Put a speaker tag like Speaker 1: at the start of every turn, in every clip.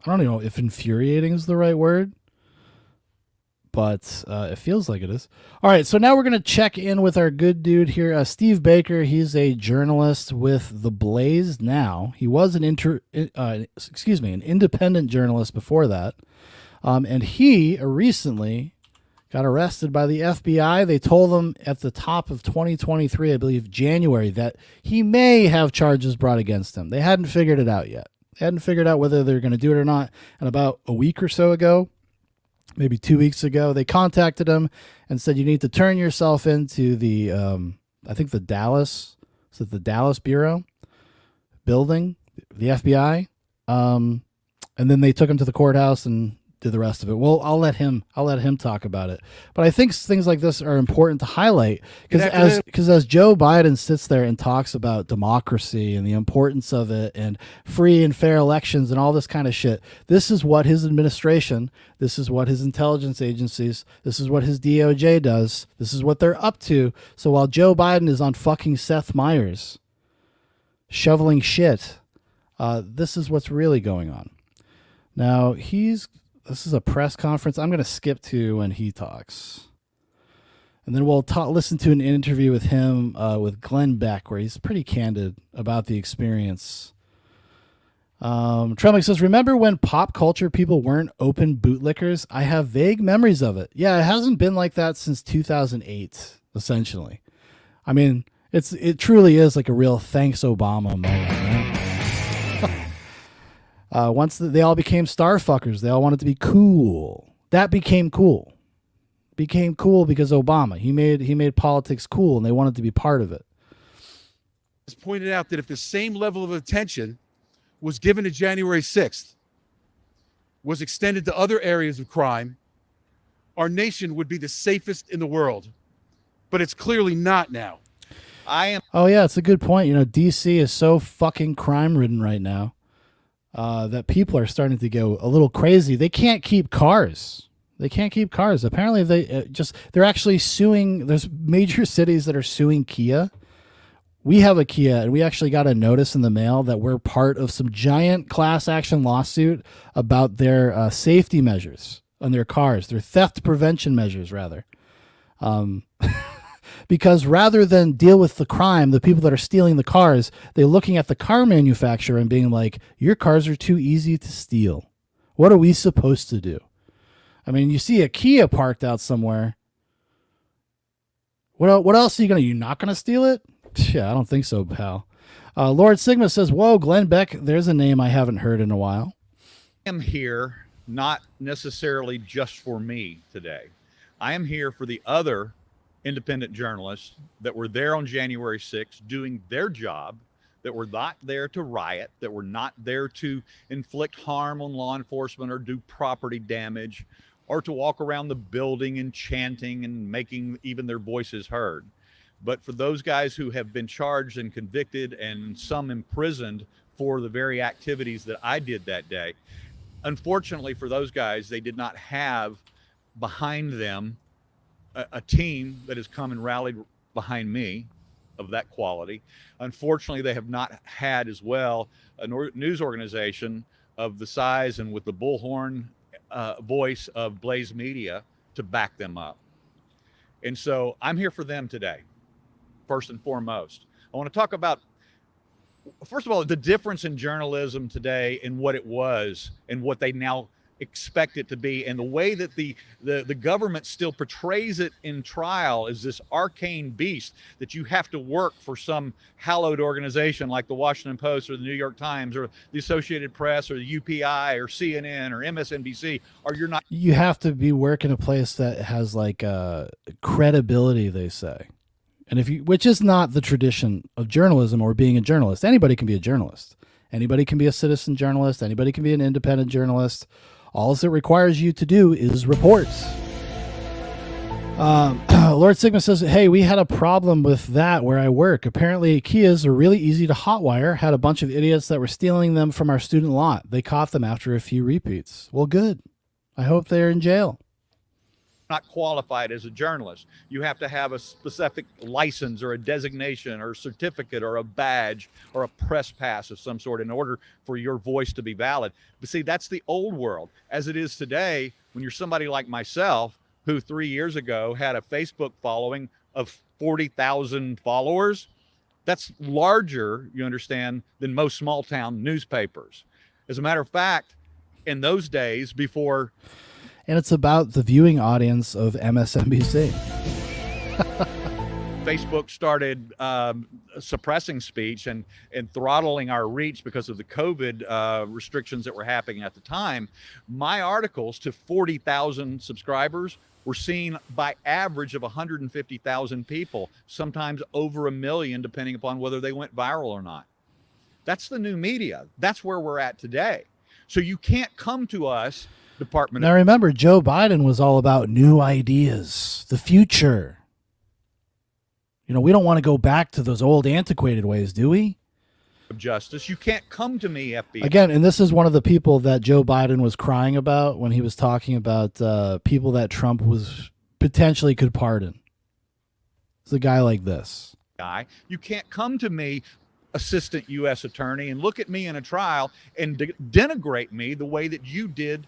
Speaker 1: I don't know if infuriating is the right word, but it feels like it is. All right, so now we're going to check in with our good dude here, Steve Baker. He's a journalist with The Blaze now. He was an an independent journalist before that, and he recently got arrested by the FBI. They told him at the top of 2023, I believe January, that he may have charges brought against him. They hadn't figured it out yet. They hadn't figured out whether they're going to do it or not. And about a week or so ago, maybe 2 weeks ago, they contacted him and said, you need to turn yourself into the, I think the Dallas, is it the Dallas Bureau building, the FBI. And then they took him to the courthouse and did the rest of it. Well, I'll let him talk about it. But I think things like this are important to highlight because as Joe Biden sits there and talks about democracy and the importance of it and free and fair elections and all this kind of shit, this is what his administration, this is what his intelligence agencies, this is what his DOJ does, this is what they're up to. So while Joe Biden is on fucking Seth Meyers shoveling shit, this is what's really going on. Now, this is a press conference. I'm going to skip to when he talks. And then we'll listen to an interview with him with Glenn Beck, where he's pretty candid about the experience. Tremlich says, remember when pop culture people weren't open bootlickers? I have vague memories of it. Yeah, it hasn't been like that since 2008, essentially. I mean, it truly is like a real thanks Obama moment, right? Once they all became star fuckers, they all wanted to be cool. That became cool. Became cool because Obama. He made politics cool, and they wanted to be part of it.
Speaker 2: It's pointed out that if the same level of attention was given to January 6th, was extended to other areas of crime, our nation would be the safest in the world. But it's clearly not now.
Speaker 1: Oh yeah, it's a good point. You know, DC is so fucking crime-ridden right now. That people are starting to go a little crazy. They can't keep cars. Apparently, they're actually suing. There's major cities that are suing Kia. We have a Kia, and we actually got a notice in the mail that we're part of some giant class action lawsuit about their safety measures on their cars, their theft prevention measures, rather. Because rather than deal with the crime, the people that are stealing the cars, they're looking at the car manufacturer and being like, your cars are too easy to steal. What are we supposed to do? I mean, you see a Kia parked out somewhere. What else are you not going to steal it? Yeah, I don't think so, pal. Lord Sigma says, whoa, Glenn Beck, there's a name I haven't heard in a while.
Speaker 3: I am here not necessarily just for me today. I am here for the other independent journalists that were there on January 6th doing their job, that were not there to riot, that were not there to inflict harm on law enforcement or do property damage or to walk around the building and chanting and making even their voices heard. But for those guys who have been charged and convicted and some imprisoned for the very activities that I did that day, unfortunately for those guys, they did not have behind them a team that has come and rallied behind me of that quality. Unfortunately, they have not had as well a news organization of the size and with the bullhorn voice of Blaze Media to back them up. And so I'm here for them today, first and foremost. I want to talk about, first of all, the difference in journalism today and what it was and what they now expect it to be, and the way that the government still portrays it in trial as this arcane beast that you have to work for some hallowed organization like the Washington Post or the New York Times or the Associated Press or the UPI or CNN or MSNBC, or you're not.
Speaker 1: You have to be working a place that has like credibility, they say. And which is not the tradition of journalism or being a journalist. Anybody can be a journalist. Anybody can be a citizen journalist. Anybody can be an independent journalist. All it requires you to do is report. Lord Sigma says, hey, we had a problem with that where I work. Apparently, Kias are really easy to hotwire. Had a bunch of idiots that were stealing them from our student lot. They caught them after a few repeats. Well, good. I hope they're in jail.
Speaker 3: not qualified as a journalist. You have to have a specific license or a designation or a certificate or a badge or a press pass of some sort in order for your voice to be valid. But see, that's the old world. As it is today, when you're somebody like myself, who 3 years ago had a Facebook following of 40,000 followers, that's larger, you understand, than most small town newspapers. As a matter of fact, in those days before,
Speaker 1: And it's about the viewing audience of MSNBC.
Speaker 3: Facebook started suppressing speech and throttling our reach because of the COVID restrictions that were happening at the time, my articles to 40,000 subscribers were seen by average of 150,000 people, sometimes over 1 million, depending upon whether they went viral or not. That's the new media. That's where we're at today. So you can't come to us, Department
Speaker 1: Now
Speaker 3: of
Speaker 1: remember, Joe Biden was all about new ideas, the future. You know, we don't want to go back to those old antiquated ways, do we?
Speaker 3: Justice. You can't come to me, FBI.
Speaker 1: Again, and this is one of the people that Joe Biden was crying about when he was talking about people that Trump was potentially could pardon. It's a guy like this.
Speaker 3: Guy, you can't come to me, assistant U.S. attorney, and look at me in a trial and denigrate me the way that you did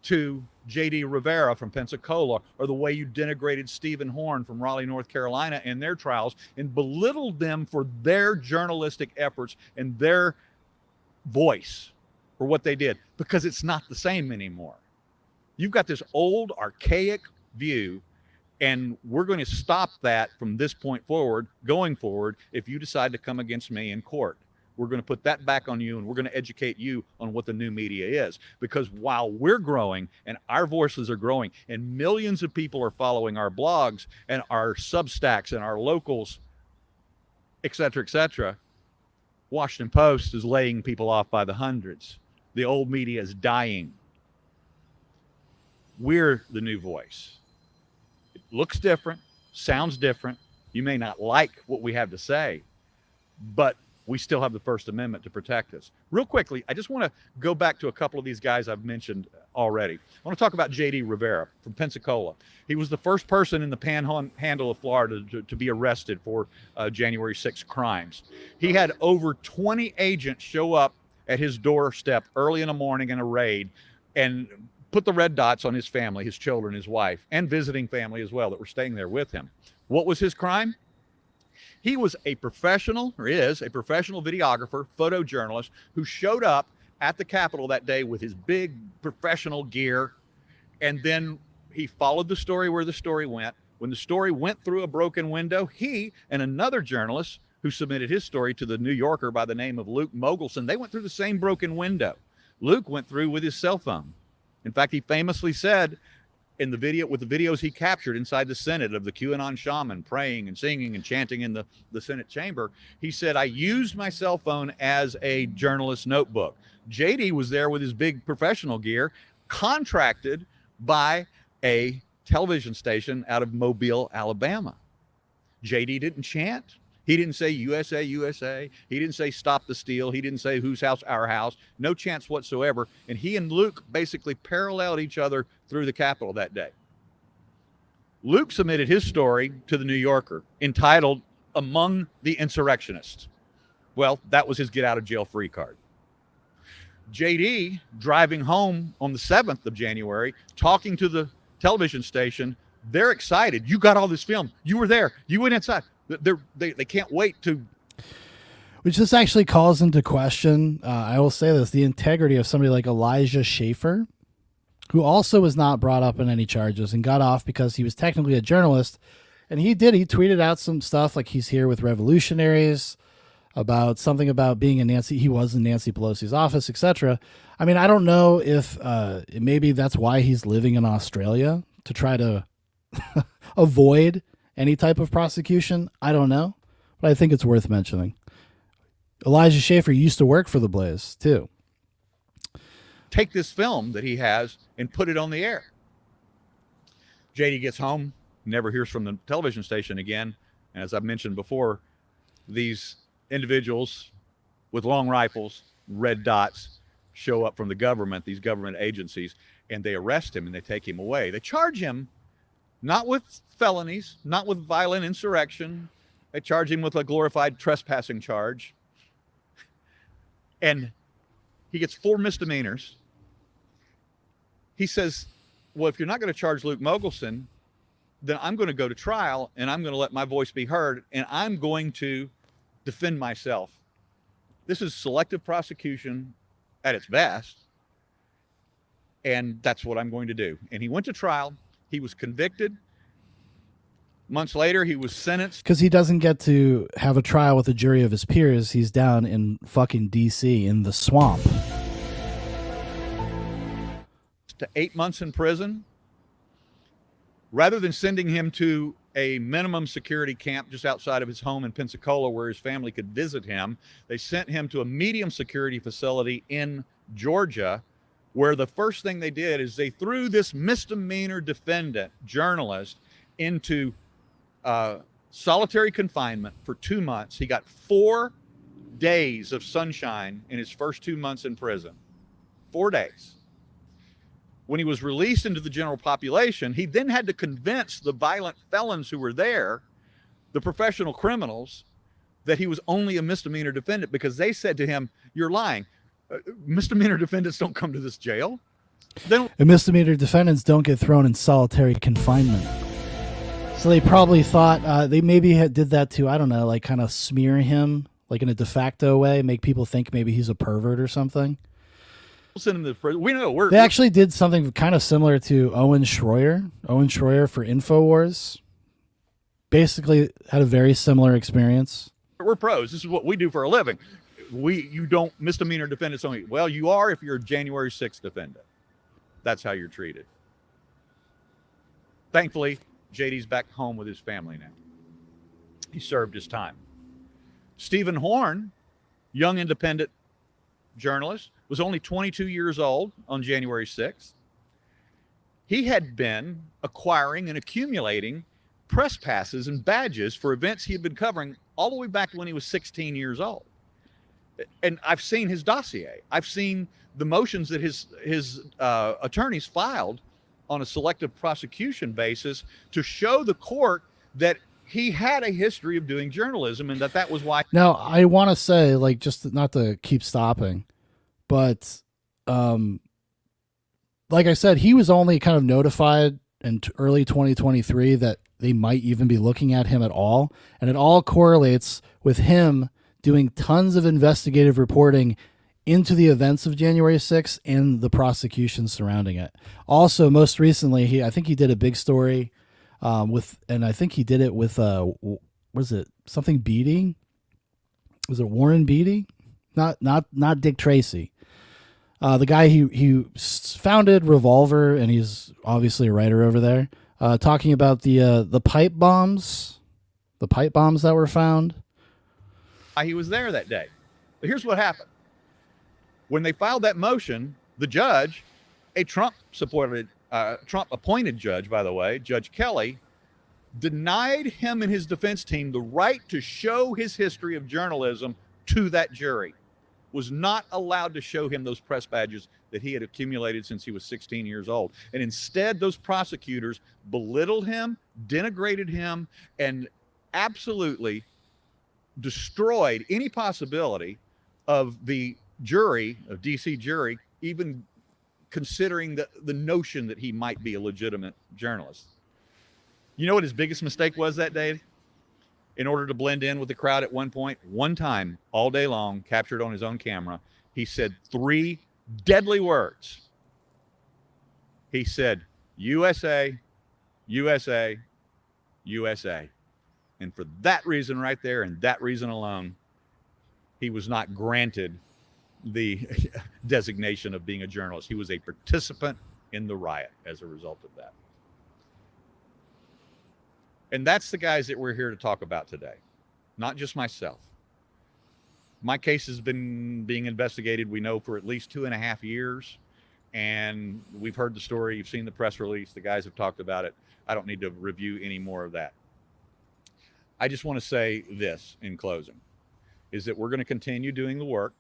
Speaker 3: to J.D. Rivera from Pensacola, or the way you denigrated Stephen Horn from Raleigh, North Carolina in their trials, and belittled them for their journalistic efforts and their voice for what they did, because it's not the same anymore. You've got this old, archaic view, and we're going to stop that from this point forward, going forward, if you decide to come against me in court. We're going to put that back on you, and we're going to educate you on what the new media is. Because while we're growing and our voices are growing and millions of people are following our blogs and our Substacks and our locals, et cetera, Washington Post is laying people off by the hundreds. The old media is dying. We're the new voice. It looks different, sounds different. You may not like what we have to say, but we still have the First Amendment to protect us. Real quickly, I just want to go back to a couple of these guys I've mentioned already. I want to talk about J.D. Rivera from Pensacola. He was the first person in the panhandle of Florida to be arrested for January 6 crimes. He had over 20 agents show up at his doorstep early in the morning in a raid and put the red dots on his family, his children, his wife, and visiting family as well that were staying there with him. What was his crime? He was a professional, or is a professional videographer, photojournalist, who showed up at the Capitol that day with his big professional gear. And then he followed the story where the story went. When the story went through a broken window, he and another journalist who submitted his story to the New Yorker by the name of Luke Mogelson, they went through the same broken window. Luke went through with his cell phone. In fact, he famously said, in the video, with the videos he captured inside the Senate of the QAnon shaman praying and singing and chanting in the Senate chamber, he said, I used my cell phone as a journalist notebook. JD was there with his big professional gear, contracted by a television station out of Mobile, Alabama. JD didn't chant. He didn't say USA, USA. He didn't say stop the steal. He didn't say whose house, our house. No chance whatsoever. And he and Luke basically paralleled each other through the Capitol that day. Luke submitted his story to the New Yorker entitled Among the Insurrectionists. Well, that was his get out of jail free card. JD, driving home on the 7th of January, talking to the television station, they're excited. You got all this film. You were there. You went inside. They can't wait to.
Speaker 1: Which this actually calls into question, I will say this, the integrity of somebody like Elijah Schaffer, who also was not brought up in any charges and got off because he was technically a journalist. And he tweeted out some stuff like he's here with revolutionaries, about something about being he was in Nancy Pelosi's office, etc. I mean, I don't know if maybe that's why he's living in Australia, to try to avoid any type of prosecution. I don't know, but I think it's worth mentioning. Elijah Schaffer used to work for the Blaze too.
Speaker 3: Take this film that he has and put it on the air. JD gets home, never hears from the television station again. And as I've mentioned before, these individuals with long rifles, red dots, show up from the government, these government agencies, and they arrest him and they take him away. They charge him not with felonies, not with violent insurrection. They charge him with a glorified trespassing charge. And he gets 4 misdemeanors. He says, well, if you're not going to charge Luke Mogelson, then I'm going to go to trial and I'm going to let my voice be heard and I'm going to defend myself. This is selective prosecution at its best. And that's what I'm going to do. And he went to trial. He was convicted. Months later, he was sentenced.
Speaker 1: Because he doesn't get to have a trial with a jury of his peers. He's down in fucking D.C. in the swamp.
Speaker 3: To 8 months in prison. Rather than sending him to a minimum security camp just outside of his home in Pensacola where his family could visit him, they sent him to a medium security facility in Georgia, where the first thing they did is they threw this misdemeanor defendant, journalist, into solitary confinement for 2 months. He got 4 days of sunshine in his first 2 months in prison. 4 days. When he was released into the general population, he then had to convince the violent felons who were there, the professional criminals, that he was only a misdemeanor defendant, because they said to him, you're lying. Misdemeanor defendants don't come to this jail.
Speaker 1: And misdemeanor defendants don't get thrown in solitary confinement. So they probably thought they maybe did that to, I don't know, like kind of smear him, like in a de facto way, make people think maybe he's a pervert or something.
Speaker 3: Send him to prison. We know
Speaker 1: they actually did something kind of similar to Owen Schroyer. Owen Schroyer for InfoWars basically had a very similar experience.
Speaker 3: We're pros. This is what we do for a living. You don't misdemeanor defendants only. Well, you are if you're a January 6th defendant. That's how you're treated. Thankfully, JD's back home with his family now. He served his time. Stephen Horn, young independent journalist, was only 22 years old on January 6th. He had been acquiring and accumulating press passes and badges for events he had been covering all the way back to when he was 16 years old. And I've seen his dossier. I've seen the motions that his attorneys filed on a selective prosecution basis to show the court that he had a history of doing journalism and that was why.
Speaker 1: Now, I want to say, like, just not to keep stopping, but like I said, he was only kind of notified in early 2023 that they might even be looking at him at all. And it all correlates with him doing tons of investigative reporting into the events of January 6th and the prosecution surrounding it. Also, most recently, I think he did a big story and I think he did it with, was it something Beatty? Was it Warren Beatty? Not Dick Tracy. The guy he founded Revolver, and he's obviously a writer over there, talking about the pipe bombs that were found.
Speaker 3: He was there that day. But here's what happened. When they filed that motion, the judge, a Trump appointed judge, by the way, Judge Kelly, denied him and his defense team the right to show his history of journalism to that jury. Was not allowed to show him those press badges that he had accumulated since he was 16 years old. And instead, those prosecutors belittled him, denigrated him, and absolutely destroyed any possibility of the jury, of DC jury, even considering the notion that he might be a legitimate journalist. You know what his biggest mistake was that day? In order to blend in with the crowd at one point, one time all day long, captured on his own camera, he said 3 deadly words. He said, USA, USA, USA. And for that reason right there and that reason alone, he was not granted the designation of being a journalist. He was a participant in the riot as a result of that. And that's the guys that we're here to talk about today, not just myself. My case has been being investigated, we know, for at least 2.5 years. And we've heard the story. You've seen the press release. The guys have talked about it. I don't need to review any more of that. I just want to say this in closing, is that we're going to continue doing the work,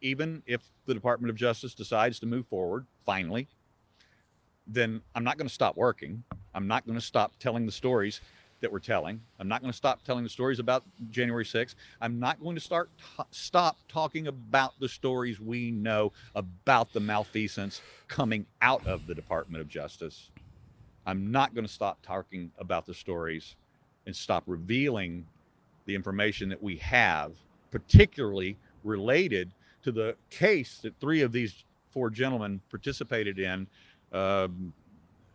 Speaker 3: even if the Department of Justice decides to move forward, finally. Then I'm not going to stop working. I'm not going to stop telling the stories that we're telling. I'm not going to stop telling the stories about January 6th. I'm not going to stop talking about the stories we know about the malfeasance coming out of the Department of Justice. I'm not going to stop talking about the stories and stop revealing the information that we have, particularly related to the case that 3 of these 4 gentlemen participated in a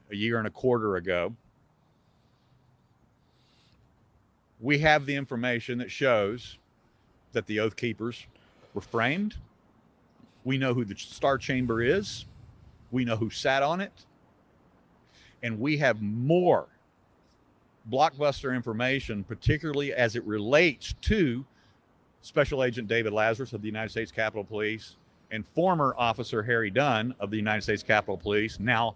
Speaker 3: year and a quarter ago. We have the information that shows that the Oath Keepers were framed. We know who the Star Chamber is. We know who sat on it. And we have more blockbuster information, particularly as it relates to Special Agent David Lazarus of the United States Capitol Police and former Officer Harry Dunn of the United States Capitol Police, now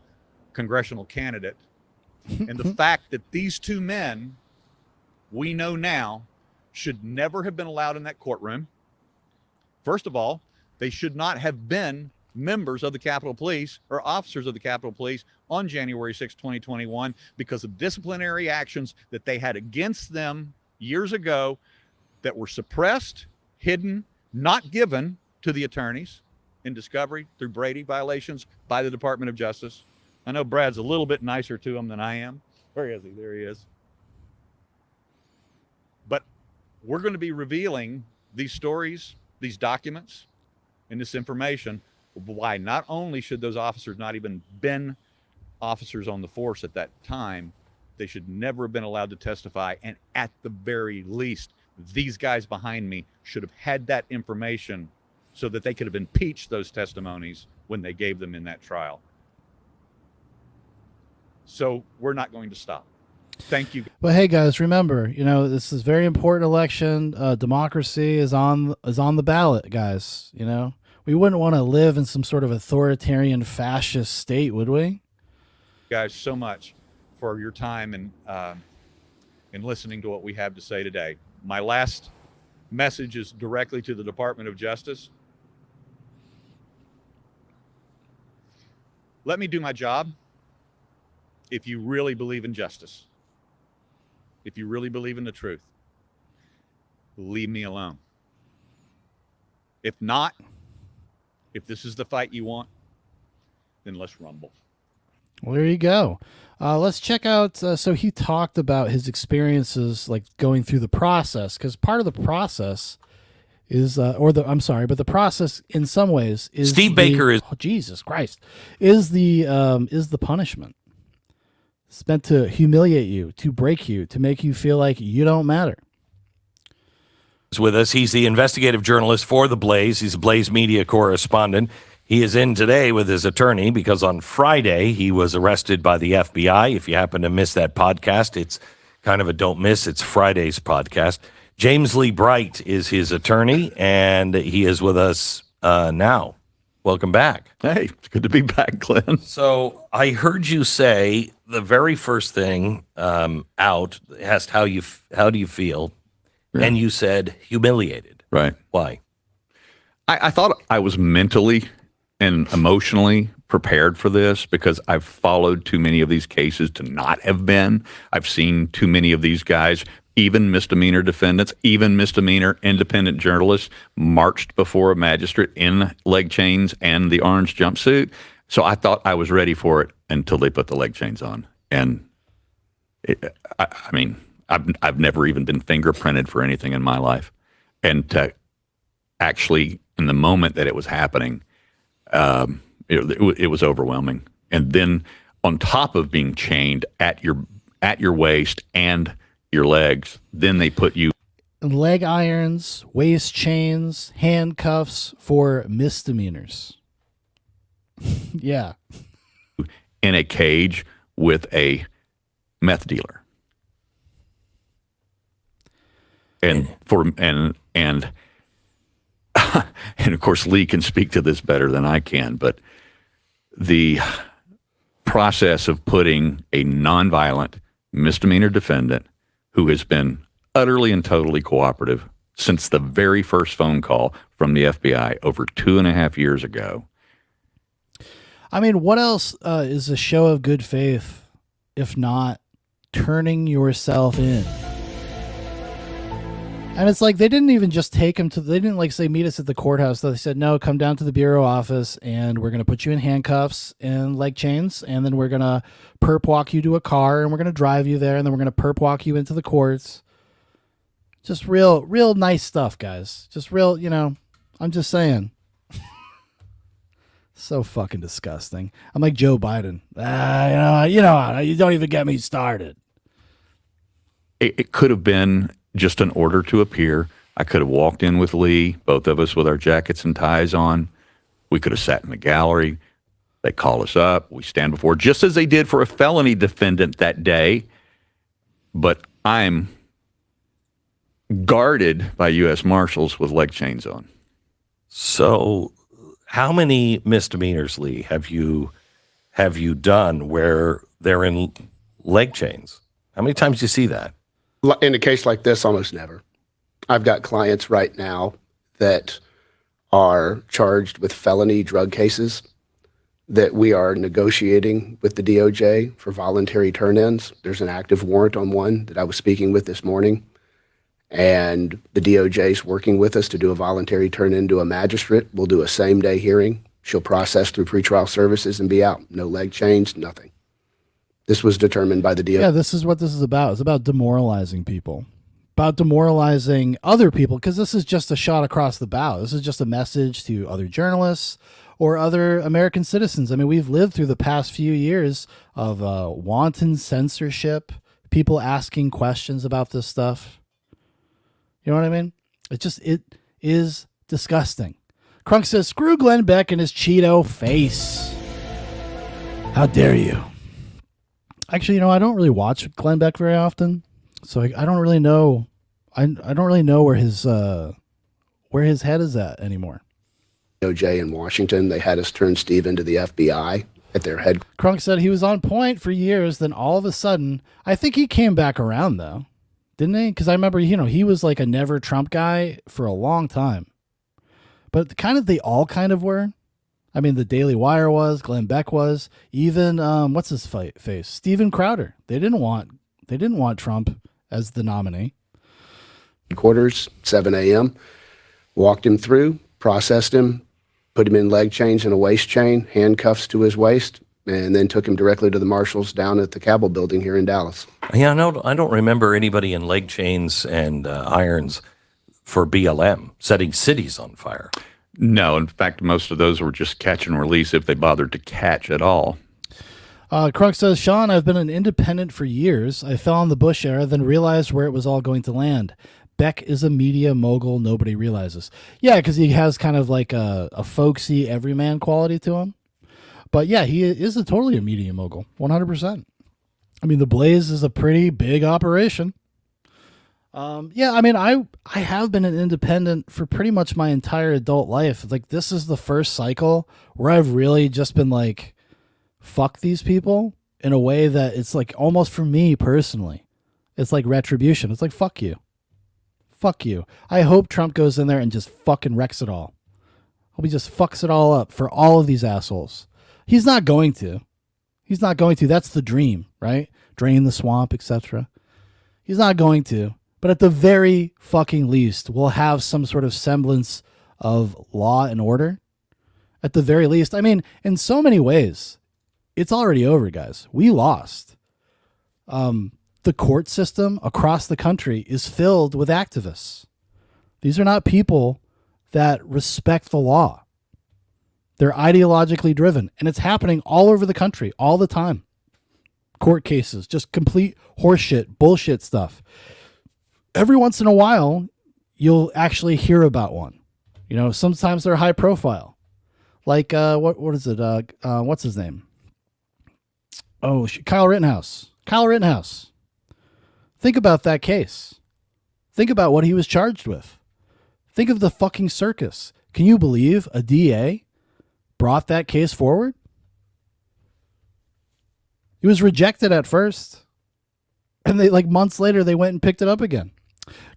Speaker 3: congressional candidate. And the fact that these 2 men, we know now, should never have been allowed in that courtroom. First of all, they should not have been members of the Capitol Police or officers of the Capitol Police on January 6, 2021, because of disciplinary actions that they had against them years ago that were suppressed, hidden, not given to the attorneys in discovery through Brady violations by the Department of Justice. I know Brad's a little bit nicer to them than I am. Where is he? There he is. But we're going to be revealing these stories, these documents, and this information. Why not only should those officers not even been officers on the force at that time, they should never have been allowed to testify. And at the very least, these guys behind me should have had that information so that they could have impeached those testimonies when they gave them in that trial. So we're not going to stop. Thank you.
Speaker 1: But hey, guys, remember, this is a very important election. Democracy is on the ballot, guys. We wouldn't want to live in some sort of authoritarian fascist state, would we?
Speaker 3: Guys, so much for your time and listening to what we have to say today. My last message is directly to the Department of Justice. Let me do my job. If you really believe in justice, if you really believe in the truth, leave me alone. If not, if this is the fight you want, then let's rumble.
Speaker 1: Well, there you go. Let's check out. So he talked about his experiences, like going through the process, because part of the process is, but the process in some ways is
Speaker 4: Steve Baker is.
Speaker 1: Oh, Jesus Christ, is the punishment. It's meant to humiliate you, to break you, to make you feel like you don't matter.
Speaker 4: With us. He's the investigative journalist for The Blaze. He's a Blaze media correspondent. He is in today with his attorney because on Friday he was arrested by the FBI. If you happen to miss that podcast, it's kind of a don't miss. It's Friday's podcast. James Lee Bright is his attorney, and he is with us now. Welcome back.
Speaker 5: Hey, it's good to be back, Glenn.
Speaker 4: So I heard you say the very first thing out asked how do you feel,
Speaker 5: Yeah.
Speaker 4: and you said humiliated.
Speaker 5: Right.
Speaker 4: Why?
Speaker 5: I thought I was mentally and emotionally prepared for this because I've followed too many of these cases to not have been. I've seen too many of these guys, even misdemeanor defendants, even misdemeanor independent journalists, marched before a magistrate in leg chains and the orange jumpsuit. So I thought I was ready for it until they put the leg chains on. And I've never even been fingerprinted for anything in my life. And to actually, in the moment that it was happening, it was overwhelming. And then on top of being chained at your waist and your legs, then they put you
Speaker 1: leg irons, waist chains, handcuffs for misdemeanors. Yeah.
Speaker 5: in a cage with a meth dealer. And and of course Lee can speak to this better than I can, but the process of putting a nonviolent misdemeanor defendant who has been utterly and totally cooperative since the very first phone call from the FBI over 2.5 years ago.
Speaker 1: I mean, what else is a show of good faith if not turning yourself in? And it's like they didn't even just take him to, they didn't like say meet us at the courthouse. They said, no, come down to the bureau office and we're going to put you in handcuffs and leg chains. And then we're going to perp walk you to a car and we're going to drive you there. And then we're going to perp walk you into the courts. Just real nice stuff, guys. Just real, I'm just saying. So fucking disgusting. I'm like Joe Biden. You don't even get me started.
Speaker 5: It could have been just an order to appear. I could have walked in with Lee, both of us with our jackets and ties on. We could have sat in the gallery. They call us up. We stand before, just as they did for a felony defendant that day. But I'm guarded by U.S. Marshals with leg chains on.
Speaker 4: So how many misdemeanors, Lee, have you done where they're in leg chains? How many times do you see that?
Speaker 6: In a case like this, almost never. I've got clients right now that are charged with felony drug cases that we are negotiating with the DOJ for voluntary turn-ins. There's an active warrant on one that I was speaking with this morning, and the DOJ is working with us to do a voluntary turn-in to a magistrate. We'll do a same-day hearing. She'll process through pretrial services and be out. No leg chains, nothing. This was determined by the DOJ.
Speaker 1: Yeah, this is what this is about. It's about demoralizing people, about demoralizing other people, because this is just a shot across the bow. This is just a message to other journalists or other American citizens. I mean, we've lived through the past few years of wanton censorship, people asking questions about this stuff. You know what I mean? It is disgusting. Crunk says, screw Glenn Beck and his Cheeto face. How dare you? Actually, I don't really watch Glenn Beck very often, so I don't really know. I don't really know where his head is at anymore.
Speaker 6: DOJ in Washington, they had us turn Steve into the FBI at their head.
Speaker 1: Crunk said he was on point for years, then all of a sudden, I think he came back around though, didn't he? Because I remember, he was like a never Trump guy for a long time, but they all kind of were. I mean, the Daily Wire was, Glenn Beck was, even what's his face, Steven Crowder. They didn't want Trump as the nominee.
Speaker 6: Quarters, 7 a.m. Walked him through, processed him, put him in leg chains and a waist chain, handcuffs to his waist, and then took him directly to the marshals down at the Cabell building here in Dallas.
Speaker 4: Yeah, no, I don't remember anybody in leg chains and irons for BLM setting cities on fire.
Speaker 5: No, in fact, most of those were just catch and release if they bothered to catch at all.
Speaker 1: Crunk says, Sean, I've been an independent for years. I fell in the Bush era, then realized where it was all going to land. Beck is a media mogul nobody realizes. Yeah, because he has kind of like a folksy everyman quality to him. But yeah, he is totally a media mogul, 100%. I mean, the Blaze is a pretty big operation. Yeah, I mean, I have been an independent for pretty much my entire adult life. Like, this is the first cycle where I've really just been like, fuck these people in a way that it's like almost for me personally. It's like retribution. It's like, fuck you. Fuck you. I hope Trump goes in there and just fucking wrecks it all. I hope he just fucks it all up for all of these assholes. He's not going to. He's not going to. That's the dream, right? Drain the swamp, etc. He's not going to. But at the very fucking least, we'll have some sort of semblance of law and order. At the very least. I mean, in so many ways, it's already over, guys. We lost. The court system across the country is filled with activists. These are not people that respect the law. They're ideologically driven, and it's happening all over the country all the time. Court cases, just complete horseshit, bullshit stuff. Every once in a while, you'll actually hear about one. Sometimes they're high profile. Like, what is it? What's his name? Oh, Kyle Rittenhouse. Kyle Rittenhouse. Think about that case. Think about what he was charged with. Think of the fucking circus. Can you believe a DA brought that case forward? He was rejected at first. And they, like, months later, they went and picked it up again.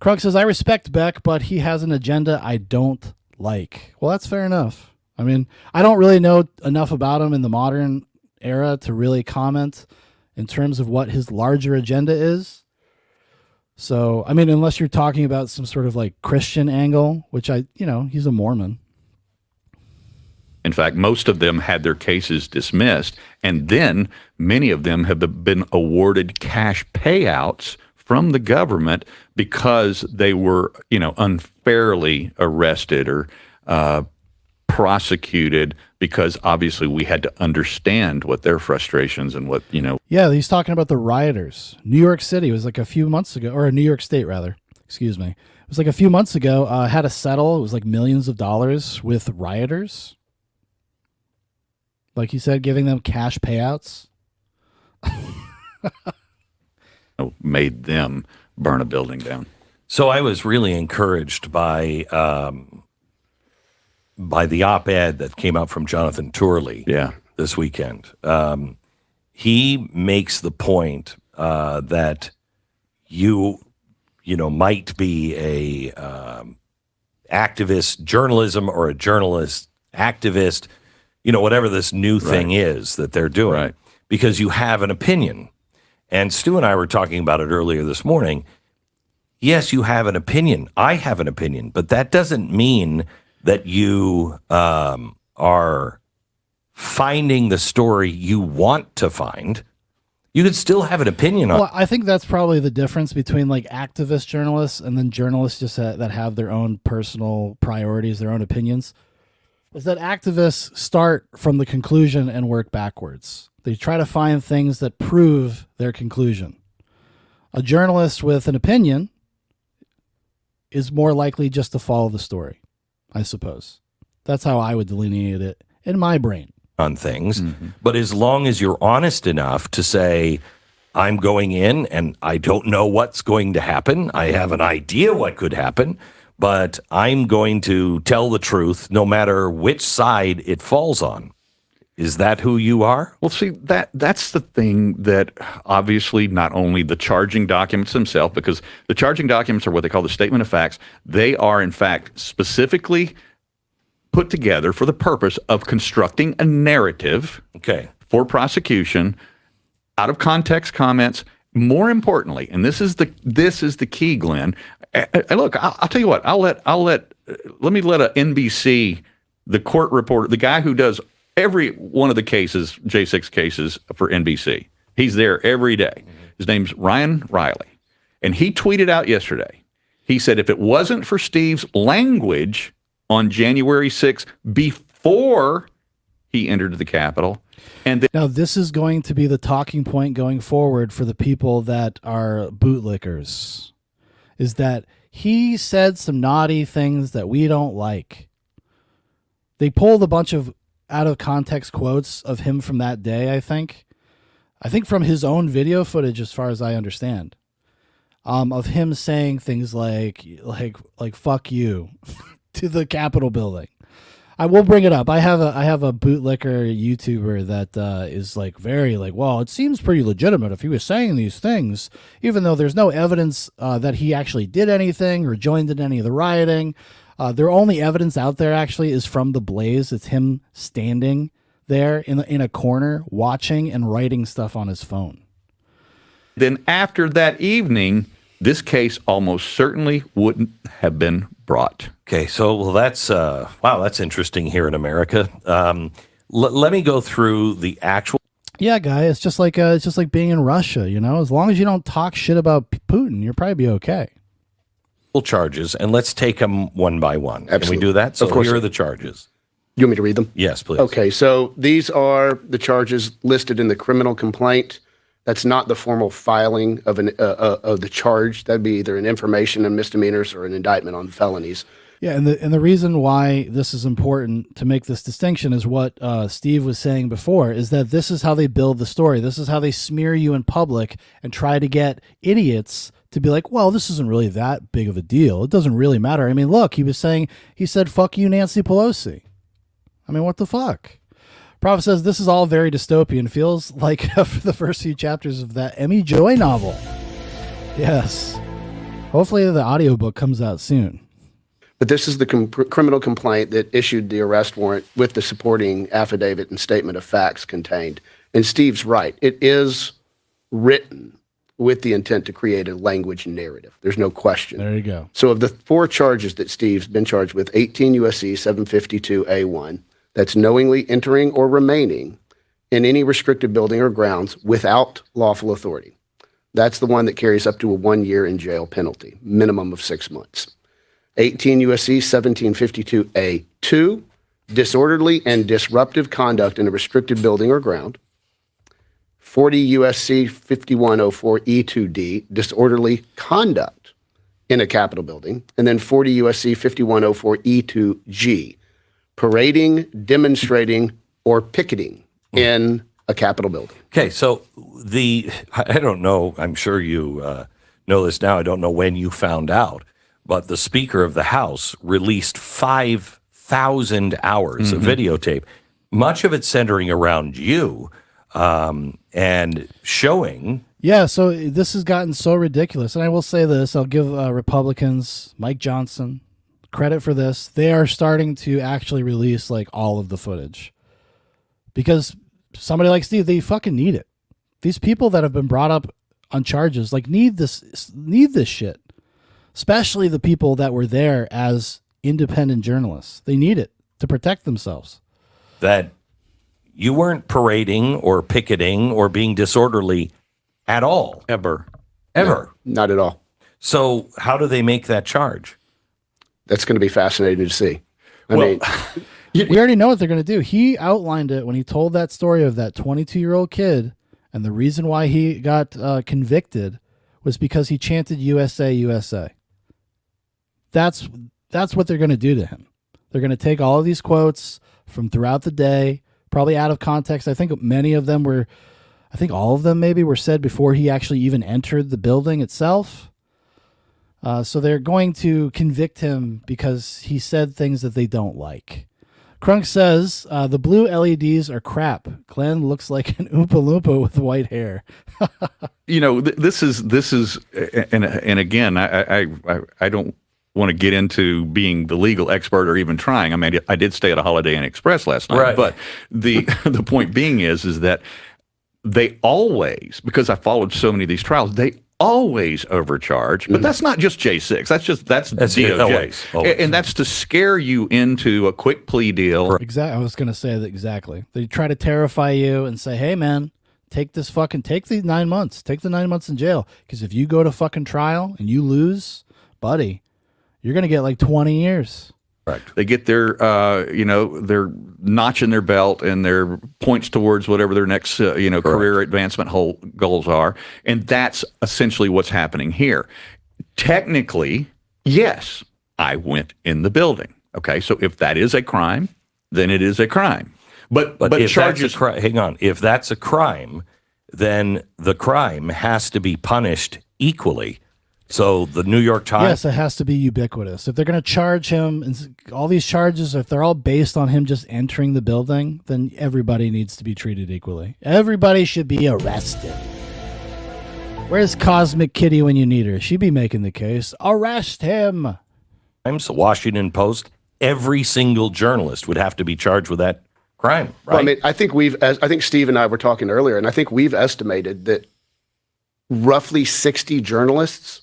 Speaker 1: Krug says, I respect Beck, but he has an agenda I don't like. Well, that's fair enough. I mean, I don't really know enough about him in the modern era to really comment in terms of what his larger agenda is. So, I mean, unless you're talking about some sort of like Christian angle, which he's a Mormon.
Speaker 5: In fact, most of them had their cases dismissed, and then many of them have been awarded cash payouts from the government because they were, unfairly arrested or prosecuted, because obviously we had to understand what their frustrations and what.
Speaker 1: Yeah, he's talking about the rioters. New York City was like a few months ago, or New York State rather. Excuse me. It was like a few months ago. Had to settle. It was like millions of dollars with rioters. Like you said, giving them cash payouts.
Speaker 5: Made them burn a building down.
Speaker 4: So I was really encouraged by the op-ed that came out from Jonathan Turley this weekend. He makes the point that you might be a activist journalism or a journalist activist, whatever this new thing is that they're doing, because you have an opinion. And Stu and I were talking about it earlier this morning. Yes, you have an opinion. I have an opinion, but that doesn't mean that you are finding the story you want to find. You could still have an opinion on.
Speaker 1: Well, I think that's probably the difference between like activist journalists and then journalists just that have their own personal priorities, their own opinions. Is that activists start from the conclusion and work backwards. They try to find things that prove their conclusion. A journalist with an opinion is more likely just to follow the story, I suppose. That's how I would delineate it in my brain.
Speaker 4: On things, but as long as you're honest enough to say, I'm going in and I don't know what's going to happen. I have an idea what could happen, but I'm going to tell the truth no matter which side it falls on. Is that who you are?
Speaker 5: Well, see, that's the thing that obviously not only the charging documents themselves, because the charging documents are what they call the statement of facts. They are, in fact, specifically put together for the purpose of constructing a narrative for prosecution, out of context comments. More importantly, and this is the key, Glenn. Look, I'll tell you what. Let me let a NBC, the court reporter, the guy who does every one of the cases, J6 cases for NBC. He's there every day. His name's Ryan Riley, and he tweeted out yesterday. He said, if it wasn't for Steve's language on January 6th, before he entered the Capitol. And
Speaker 1: now this is going to be the talking point going forward for the people that are bootlickers, is that he said some naughty things that we don't like. They pulled a bunch of out of context quotes of him from that day, I think from his own video footage, as far as I understand, of him saying things like fuck you to the Capitol building. I will bring it up. I have a bootlicker YouTuber that is like very like, well, it seems pretty legitimate if he was saying these things, even though there's no evidence that he actually did anything or joined in any of the rioting. Their only evidence out there actually is from the blaze. It's him standing there in a corner watching and writing stuff on his phone.
Speaker 5: Then after that evening, this case almost certainly wouldn't have been brought.
Speaker 4: Okay, so that's that's interesting here in America. Let me go through the actual.
Speaker 1: Yeah, guy, it's just like being in Russia. As long as you don't talk shit about Putin, you'll probably be okay.
Speaker 4: Charges, and let's take them one by one.
Speaker 6: Absolutely.
Speaker 4: Can we do that? So
Speaker 6: of course.
Speaker 4: Here are the charges.
Speaker 6: You want me to read them?
Speaker 4: Yes, please.
Speaker 6: Okay, so these are the charges listed in the criminal complaint. That's not the formal filing of the charge. That'd be either an information on misdemeanors or an indictment on felonies.
Speaker 1: Yeah, and the reason why this is important to make this distinction is what Steve was saying before, is that this is how they build the story. This is how they smear you in public and try to get idiots to be like, well, this isn't really that big of a deal. It doesn't really matter. I mean, look, he said, fuck you, Nancy Pelosi. I mean, what the fuck? Prophet says this is all very dystopian. Feels like the first few chapters of that Emmy Joy novel. Yes. Hopefully the audiobook comes out soon.
Speaker 6: But this is the criminal complaint that issued the arrest warrant with the supporting affidavit and statement of facts contained. And Steve's right. It is written with the intent to create a language narrative. There's no question.
Speaker 1: There you go.
Speaker 6: So of the 4 charges that Steve's been charged with, 18 U.S.C. 752A1, that's knowingly entering or remaining in any restricted building or grounds without lawful authority. That's the one that carries up to a 1 year in jail penalty, minimum of 6 months. 18 U.S.C. 1752A2, disorderly and disruptive conduct in a restricted building or ground. 40 U.S.C. 5104E2D, disorderly conduct in a Capitol building. And then 40 U.S.C. 5104E2G, parading, demonstrating, or picketing in a Capitol building.
Speaker 4: Okay, so I don't know, I'm sure you know this now, I don't know when you found out, but the Speaker of the House released 5,000 hours of videotape, much of it centering around you and showing.
Speaker 1: Yeah, so this has gotten so ridiculous. And I will say this, I'll give Republicans, Mike Johnson, credit for this. They are starting to actually release like all of the footage. Because somebody like Steve, they fucking need it. These people that have been brought up on charges like need this shit. Especially the people that were there as independent journalists. They need it to protect themselves.
Speaker 4: That you weren't parading or picketing or being disorderly at all.
Speaker 5: Ever.
Speaker 4: Ever.
Speaker 6: No, not at all.
Speaker 4: So how do they make that charge?
Speaker 6: That's going to be fascinating to see. I
Speaker 5: Well,
Speaker 6: mean,
Speaker 1: We already know what they're going to do. He outlined it when he told that story of that 22-year-old kid, and the reason why he got convicted was because he chanted USA, USA. That's what they're going to do to him. They're going to take all of these quotes from throughout the day, probably out of context. I think all of them maybe were said before he actually even entered the building itself. So they're going to convict him because he said things that they don't like. Crunk says, the blue LEDs are crap. Glenn looks like an Oompa Loompa with white hair.
Speaker 5: This is, and again, I don't want to get into being the legal expert or even trying. I mean, I did stay at a Holiday Inn Express last night,
Speaker 4: Right.
Speaker 5: but the point being is that they always, because I followed so many of these trials, they always overcharge, but that's not just J6. That's DOJ.
Speaker 4: Always.
Speaker 5: And that's to scare you into a quick plea deal.
Speaker 1: Exactly. I was going to say that exactly. They try to terrify you and say, hey, man, take the 9 months. Take the 9 months in jail. Because if you go to fucking trial and you lose, buddy, you're going to get like 20 years.
Speaker 4: Correct.
Speaker 5: They get their, their notch in their belt and their points towards whatever their next, career advancement goals are. And that's essentially what's happening here. Technically, yes, I went in the building. Okay, so if that is a crime, then it is a crime. But
Speaker 4: if
Speaker 5: charges.
Speaker 4: hang on. If that's a crime, then the crime has to be punished equally. So the New York Times.
Speaker 1: Yes, it has to be ubiquitous. If they're going to charge him, and all these charges, if they're all based on him just entering the building, then everybody needs to be treated equally. Everybody should be arrested. Where's Cosmic Kitty when you need her? She'd be making the case. Arrest him.
Speaker 4: The Washington Post, every single journalist would have to be charged with that crime, right?
Speaker 6: well, I mean, I think Steve and I were talking earlier, and I think we've estimated that roughly 60 journalists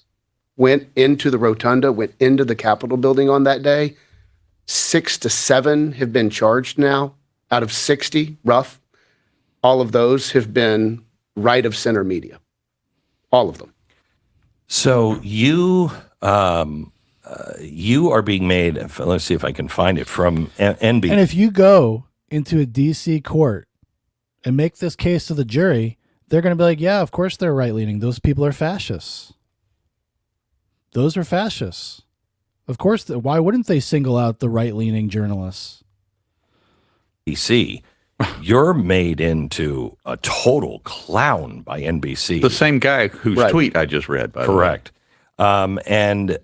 Speaker 6: went into the rotunda, went into the Capitol building on that day. 6 to 7 have been charged now out of 60, rough. All of those have been right of center media. All of them.
Speaker 4: So you are being made, let's see if I can find it, from NB.
Speaker 1: And if you go into a D.C. court and make this case to the jury, they're going to be like, yeah, of course they're right-leaning. Those people are fascists. Those are fascists. Of course, why wouldn't they single out the right-leaning journalists?
Speaker 4: NBC, you're made into a total clown by NBC.
Speaker 5: The same guy whose
Speaker 6: Right.
Speaker 5: tweet I just read, by
Speaker 4: Correct. And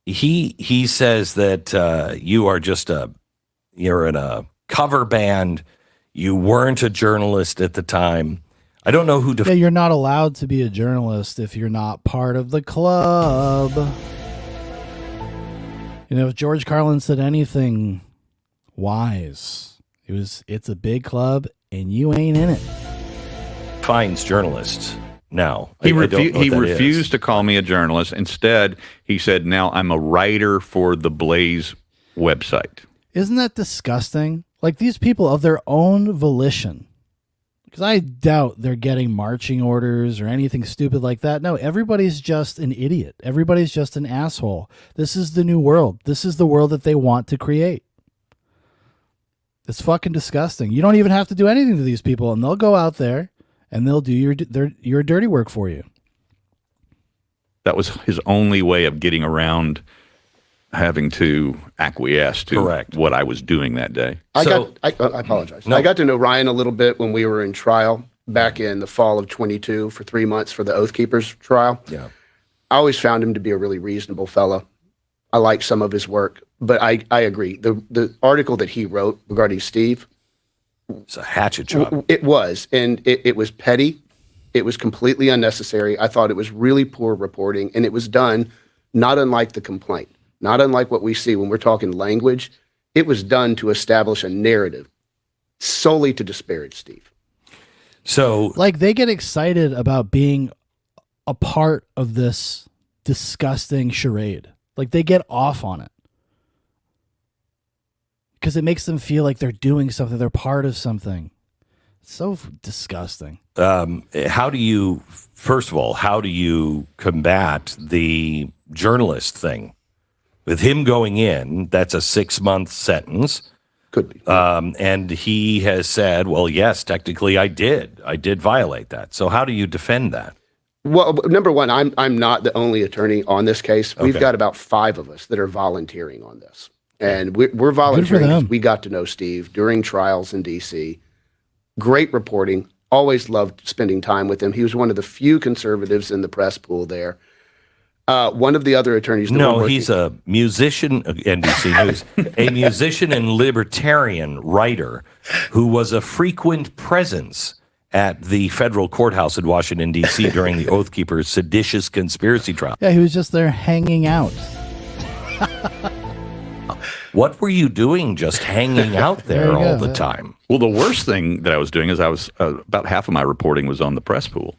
Speaker 4: he says that you are just you're in a cover band. You weren't a journalist at the time. I don't know who.
Speaker 1: Yeah, you're not allowed to be a journalist if you're not part of the club. If George Carlin said anything wise, it's a big club and you ain't in it.
Speaker 4: defines journalists now?
Speaker 5: He
Speaker 4: I don't know what that is.
Speaker 5: refused to call me a journalist. Instead, he said, now I'm a writer for the Blaze website.
Speaker 1: Isn't that disgusting? Like, these people of their own volition, because I doubt they're getting marching orders or anything stupid like that. No, everybody's just an idiot. Everybody's just an asshole. This is the new world. This is the world that they want to create. It's fucking disgusting. You don't even have to do anything to these people, and they'll go out there and they'll do your dirty work for you.
Speaker 5: That was his only way of getting around having to acquiesce to
Speaker 4: Correct.
Speaker 5: what I was doing that day.
Speaker 6: I apologize.
Speaker 4: No.
Speaker 6: I got to know Ryan a little bit when we were in trial back in the fall of 22 for 3 months for the Oath Keepers trial.
Speaker 4: Yeah.
Speaker 6: I always found him to be a really reasonable fella. I like some of his work, but I agree. The article that he wrote regarding Steve,
Speaker 4: It's a hatchet job.
Speaker 6: it was, and it was petty. It was completely unnecessary. I thought it was really poor reporting, and it was done not unlike the complaint, not unlike what we see when we're talking language. It was done to establish a narrative solely to disparage Steve.
Speaker 4: So,
Speaker 1: Like, they get excited about being a part of this disgusting charade. Like, they get off on it because it makes them feel like they're doing something. They're part of something. It's so disgusting.
Speaker 4: how do you, first of all, how do you combat the journalist thing? With him going in, that's a 6-month sentence.
Speaker 6: Could be.
Speaker 4: And he has said, well, yes, technically I did violate that. So how do you defend that?
Speaker 6: Well, number one, I'm not the only attorney on this case. We've
Speaker 4: Okay.
Speaker 6: got about 5 of us that are volunteering on this. And we're volunteering
Speaker 1: them.
Speaker 6: because we got to know Steve during trials in D.C. Great reporting. Always loved spending time with him. He was one of the few conservatives in the press pool there. One of the other attorneys. that we're
Speaker 4: No,
Speaker 6: working-
Speaker 4: he's a musician, NBC News, a musician and libertarian writer who was a frequent presence at the federal courthouse in Washington, D.C. during the Oath Keepers' seditious conspiracy trial.
Speaker 1: Yeah, he was just there hanging out.
Speaker 4: What were you doing just hanging out
Speaker 1: There
Speaker 4: there
Speaker 1: you
Speaker 4: all
Speaker 1: go.
Speaker 4: the time?
Speaker 5: Well, the worst thing that I was doing is I was about half of my reporting was on the press pool.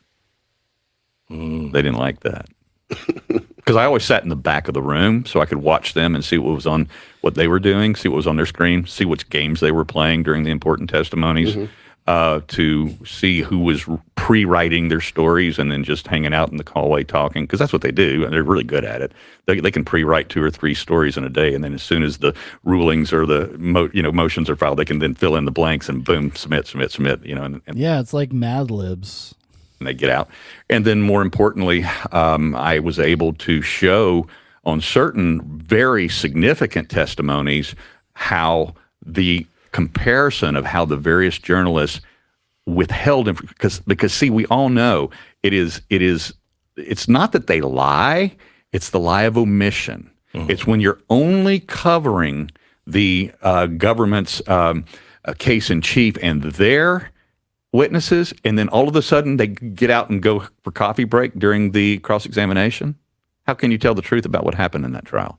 Speaker 5: They didn't like that because I always sat in the back of the room so I could watch them and see what was on what they were doing, see what was on their screen, see which games they were playing during the important testimonies, to see who was pre-writing their stories and then just hanging out in the hallway talking, because that's what they do, and they're really good at it. They can pre-write 2 or 3 stories in a day, and then as soon as the rulings or the motions are filed, they can then fill in the blanks and boom, submit, and
Speaker 1: Yeah, it's like Mad Libs.
Speaker 5: they get out. And then more importantly, I was able to show on certain very significant testimonies how the comparison of how the various journalists withheld because see, we all know it's not that they lie, it's the lie of omission. It's when you're only covering the government's case in chief and their witnesses, and then all of a sudden they get out and go for coffee break during the cross-examination. How can you tell the truth about what happened in that trial?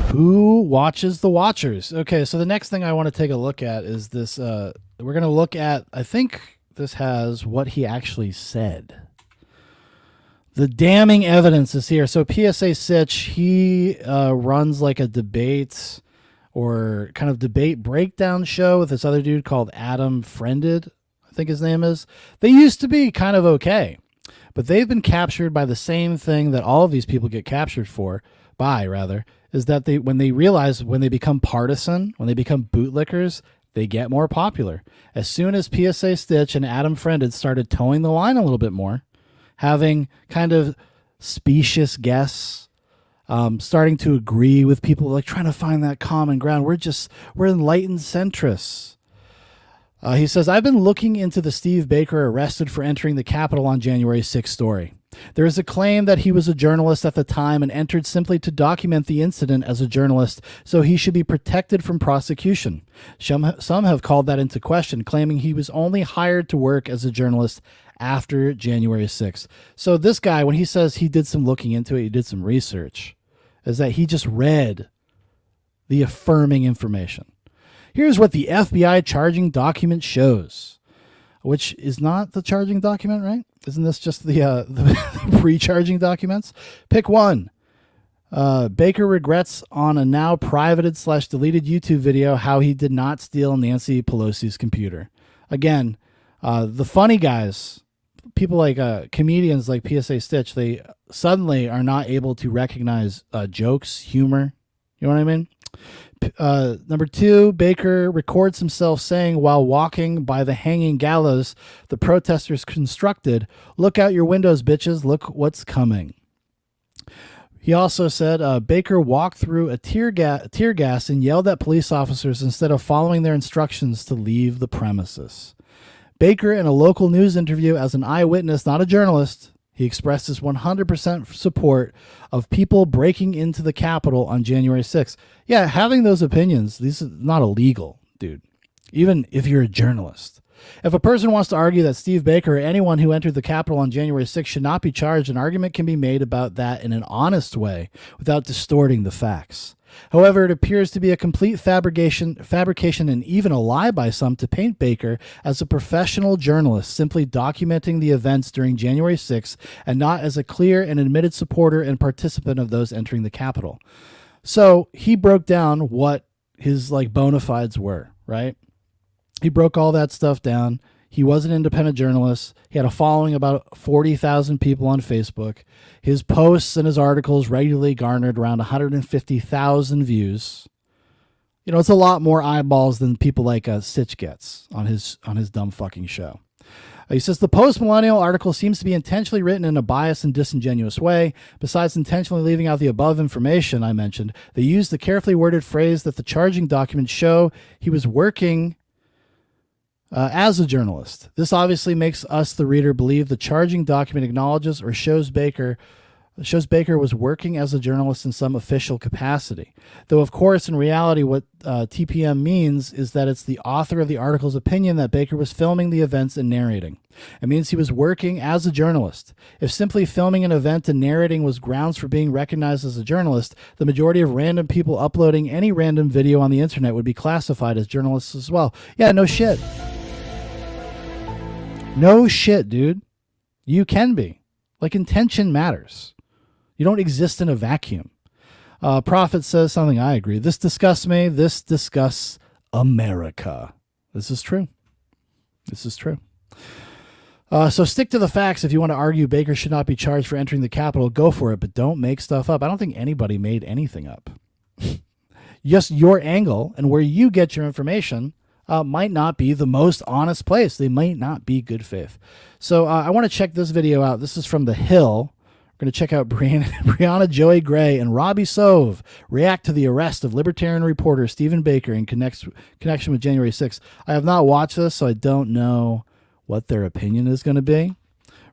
Speaker 1: Who watches the watchers? Okay, so the next thing I want to take a look at is this. We're going to look at, I think this has what he actually said. The damning evidence is here. So PSA Sitch, he runs like a debate or kind of debate breakdown show with this other dude called Adam Friended, I think his name is. They used to be kind of okay, but they've been captured by the same thing that all of these people get captured by, is that when they become partisan, when they become bootlickers, they get more popular. As soon as PSA Stitch and Adam Friended started towing the line a little bit more, having kind of specious guests, starting to agree with people, like trying to find that common ground. We're enlightened centrists. He says, I've been looking into the Steve Baker arrested for entering the Capitol on January 6th story. There is a claim that he was a journalist at the time and entered simply to document the incident as a journalist, so he should be protected from prosecution. Some have called that into question, claiming he was only hired to work as a journalist after January 6th. So this guy, when he says he did some looking into it, he did some research, is that he just read the affirming information. Here's what the FBI charging document shows. which is not the charging document, right? Isn't this just the pre-charging documents? Pick one. Baker regrets on a now privated / deleted YouTube video how he did not steal Nancy Pelosi's computer. Again, the funny guys, people like comedians like PSA Stitch, they suddenly are not able to recognize jokes, humor. You know what I mean? Number two, Baker records himself saying while walking by the hanging gallows the protesters constructed, "Look out your windows, bitches. Look what's coming." He also said Baker walked through a tear gas and yelled at police officers instead of following their instructions to leave the premises. Baker, in a local news interview as an eyewitness, not a journalist, he expressed his 100% support of people breaking into the Capitol on January 6th. Yeah, having those opinions, these are not illegal, dude, even if you're a journalist. If a person wants to argue that Steve Baker or anyone who entered the Capitol on January 6th should not be charged, an argument can be made about that in an honest way without distorting the facts. However, it appears to be a complete fabrication and even a lie by some to paint Baker as a professional journalist simply documenting the events during January 6th and not as a clear and admitted supporter and participant of those entering the Capitol. So he broke down what his bona fides were, right? He broke all that stuff down. He was an independent journalist. He had a following of about 40,000 people on Facebook. His posts and his articles regularly garnered around 150,000 views. You know, it's a lot more eyeballs than people like Stitch gets on his dumb fucking show. He says the post-millennial article seems to be intentionally written in a biased and disingenuous way. Besides intentionally leaving out the above information I mentioned, they used the carefully worded phrase that the charging documents show he was working as a journalist. This obviously makes us, the reader, believe the charging document acknowledges or shows Baker was working as a journalist in some official capacity. Though, of course, in reality, what TPM means is that it's the author of the article's opinion that Baker was filming the events and narrating. It means he was working as a journalist. If simply filming an event and narrating was grounds for being recognized as a journalist, the majority of random people uploading any random video on the internet would be classified as journalists as well. Yeah, no shit. No shit, dude. You can be. Intention matters. You don't exist in a vacuum. Prophet says something I agree. This disgusts me. This disgusts America. This is true. This is true. So stick to the facts. If you want to argue Baker should not be charged for entering the Capitol, go for it, but don't make stuff up. I don't think anybody made anything up. Just your angle and where you get your information might not be the most honest place. They might not be good faith. So I want to check this video out. This is from The Hill. We're going to check out Brianna Joey Gray and Robbie Sove react to the arrest of libertarian reporter Stephen Baker in connection with January 6th. I have not watched this, so I don't know what their opinion is going to be.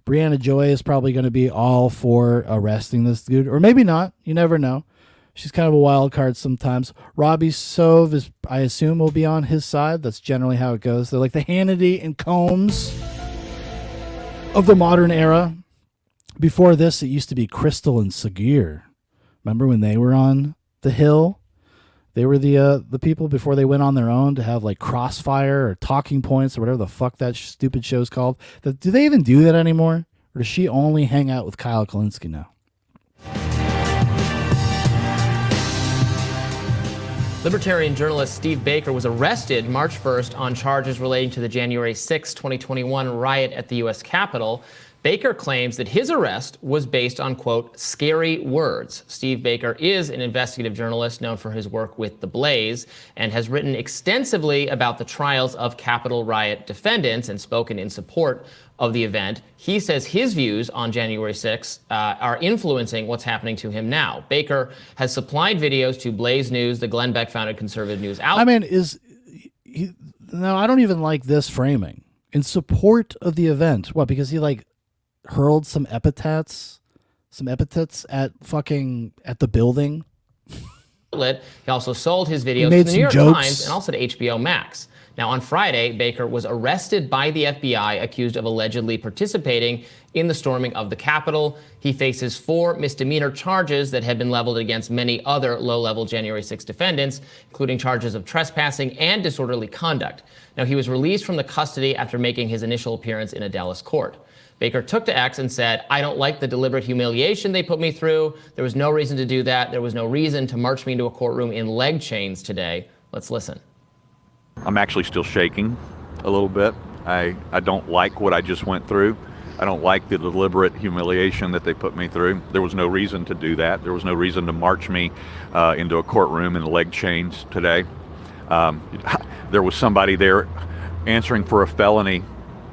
Speaker 1: Brianna Joy is probably going to be all for arresting this dude, or maybe not. You never know. She's kind of a wild card sometimes. Robbie Sove is, I assume, will be on his side. That's generally how it goes. They're like the Hannity and Combs of the modern era. Before this, it used to be Crystal and Sagir. Remember when they were on The Hill? They were the people before they went on their own to have Crossfire or Talking Points or whatever the fuck that stupid show's called. Do they even do that anymore? Or does she only hang out with Kyle Kalinske now?
Speaker 7: Libertarian journalist Steve Baker was arrested March 1st on charges relating to the January 6, 2021 riot at the U.S. Capitol. Baker claims that his arrest was based on, quote, scary words. Steve Baker is an investigative journalist known for his work with The Blaze and has written extensively about the trials of Capitol riot defendants and spoken in support of the event. He says his views on January 6th are influencing what's happening to him now. Baker has supplied videos to Blaze News, the Glenn Beck-founded conservative news outlet.
Speaker 1: I mean, no, I don't even like this framing. In support of the event. What, because he hurled some epithets at the building?
Speaker 7: He also sold his videos to the New York Times and also to HBO Max. Now, on Friday, Baker was arrested by the FBI, accused of allegedly participating in the storming of the Capitol. He faces 4 misdemeanor charges that have been leveled against many other low-level January 6 defendants, including charges of trespassing and disorderly conduct. Now, he was released from the custody after making his initial appearance in a Dallas court. Baker took to X and said, "I don't like the deliberate humiliation they put me through. There was no reason to do that. There was no reason to march me into a courtroom in leg chains today." Let's listen.
Speaker 5: I'm actually still shaking a little bit. I don't like what I just went through. I don't like the deliberate humiliation that they put me through. There was no reason to do that. There was no reason to march me into a courtroom in leg chains today. There was somebody there answering for a felony,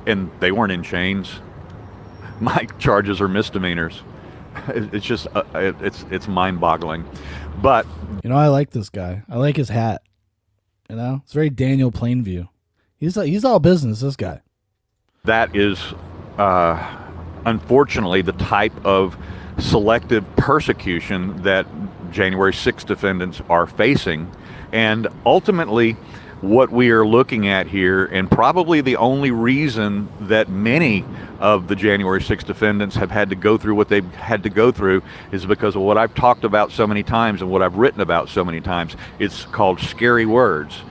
Speaker 5: and they weren't in chains. My charges are misdemeanors. It's just, it's mind-boggling. But
Speaker 1: You know, I like this guy. I like his hat. You know, it's very Daniel Plainview. He's all business, this guy.
Speaker 5: that is, unfortunately, the type of selective persecution that January 6 defendants are facing. And ultimately, what we are looking at here, and probably the only reason that many of the January 6 defendants have had to go through what they've had to go through, is because of what I've talked about so many times and what I've written about so many times. It's called scary words.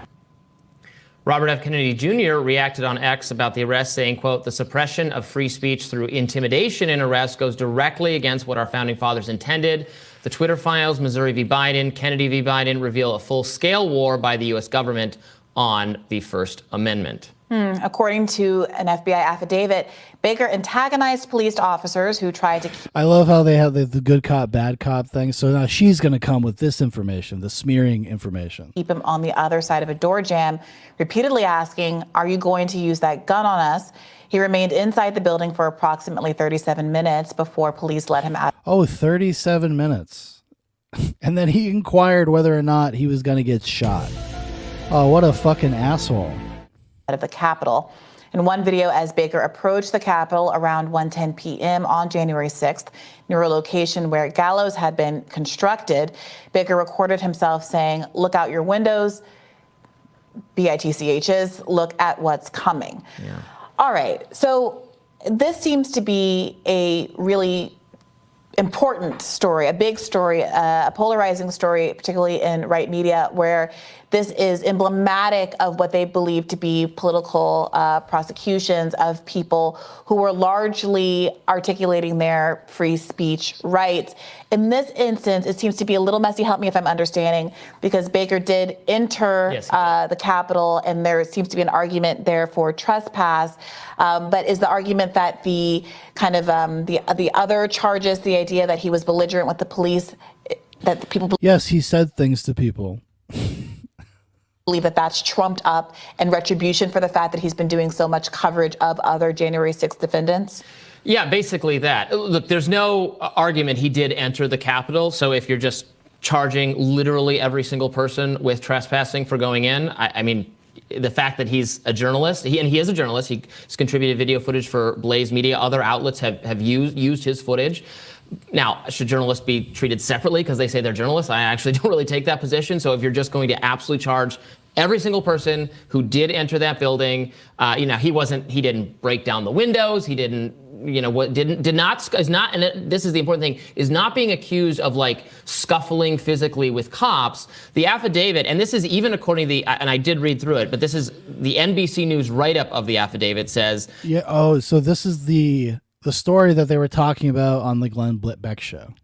Speaker 7: Robert F. Kennedy Jr. reacted on X about the arrest, saying, quote, "The suppression of free speech through intimidation and arrest goes directly against what our founding fathers intended. The Twitter files, Missouri v. Biden, Kennedy v. Biden, reveal a full-scale war by the U.S. government on the First Amendment."
Speaker 8: According to an FBI affidavit, Baker antagonized police officers who tried to
Speaker 1: I love how they have the good cop, bad cop thing. So now she's going to come with this information, the smearing information.
Speaker 8: keep him on the other side of a door jam, repeatedly asking, "Are you going to use that gun on us?" He remained inside the building for approximately 37 minutes before police let him out
Speaker 1: Oh, 37 minutes. And then he inquired whether or not he was going to get shot. Oh, what a fucking asshole.
Speaker 8: of the Capitol. In one video, as Baker approached the Capitol around 1:10 p.m. on January 6th, near a location where gallows had been constructed, Baker recorded himself saying, "Look out your windows, BITCHs, look at what's coming."
Speaker 7: Yeah.
Speaker 8: All right, so this seems to be a really important story, a big story, a polarizing story, particularly in right media, where this is emblematic of what they believe to be political prosecutions of people who were largely articulating their free speech rights. In this instance, it seems to be a little messy. Help me if I'm understanding, because Baker did enter the Capitol, and there seems to be an argument there for trespass. But is the argument that the kind of the other charges, the idea that he was belligerent with the police, that the people
Speaker 1: Yes, he said things to people.
Speaker 8: believe that that's trumped up and retribution for the fact that he's been doing so much coverage of other January 6th defendants?
Speaker 7: Yeah, basically that. Look, there's no argument he did enter the Capitol. So if you're just charging literally every single person with trespassing for going in, I mean, the fact that he's a journalist, he is a journalist. He's contributed video footage for Blaze Media. Other outlets have used his footage. Now, should journalists be treated separately because they say they're journalists? I actually don't really take that position. So if you're just going to absolutely charge every single person who did enter that building, he didn't break down the windows. He didn't, is not, and this is the important thing, is not being accused of like scuffling physically with cops. The affidavit, and this is even according to and I did read through it, but this is the NBC News write-up of the affidavit says.
Speaker 1: Yeah. Oh, so this is the story that they were talking about on the Glenn Beck show.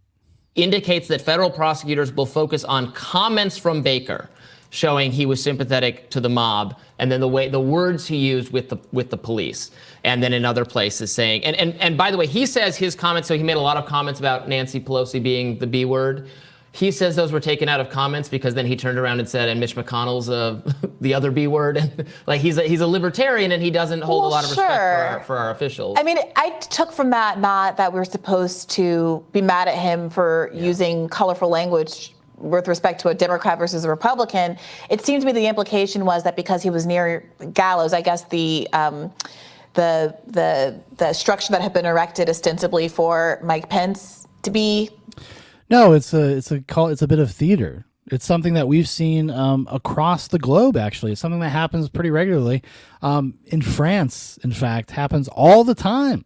Speaker 7: Indicates that federal prosecutors will focus on comments from Baker showing he was sympathetic to the mob, and then the words he used with the police, and then in other places saying, and by the way, he says his comments. So he made a lot of comments about Nancy Pelosi being the B word. He says those were taken out of comments because then he turned around and said, and Mitch McConnell's the other B word. And like he's a libertarian and he doesn't hold a lot of respect for our officials.
Speaker 8: I mean, I took from that not that we're supposed to be mad at him for using colorful language with respect to a Democrat versus a Republican. It seemed to me the implication was that because he was near gallows, I guess the structure that had been erected ostensibly for Mike Pence to be.
Speaker 1: No, it's a bit of theater. It's something that we've seen across the globe, actually. It's something that happens pretty regularly. In France, in fact, happens all the time.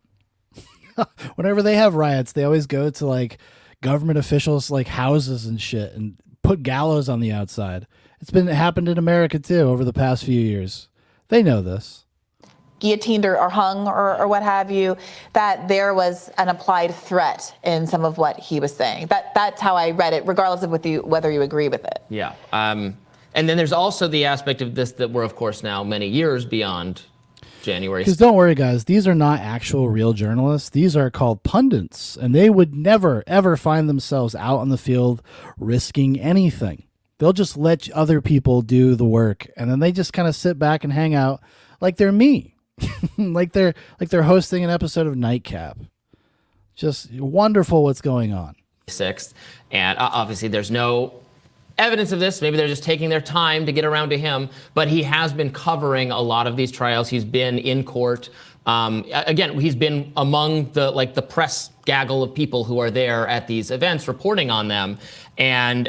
Speaker 1: Whenever they have riots, they always go to like government officials like houses and shit and put gallows on the outside. It happened in America too over the past few years. They know this.
Speaker 8: Guillotined or hung or what have you, that there was an applied threat in some of what he was saying. That's how I read it, regardless of whether you agree with it.
Speaker 7: Yeah. And then there's also the aspect of this that we're, of course, now many years beyond January.
Speaker 1: Because don't worry, guys, these are not actual real journalists. These are called pundits, and they would never, ever find themselves out on the field risking anything. They'll just let other people do the work, and then they just kind of sit back and hang out like they're me. like they're hosting an episode of Nightcap. Just wonderful what's going on.
Speaker 7: 6th, and obviously there's no evidence of this. Maybe they're just taking their time to get around to him, but he has been covering a lot of these trials. He's been in court. Again, he's been among the press gaggle of people who are there at these events reporting on them. And,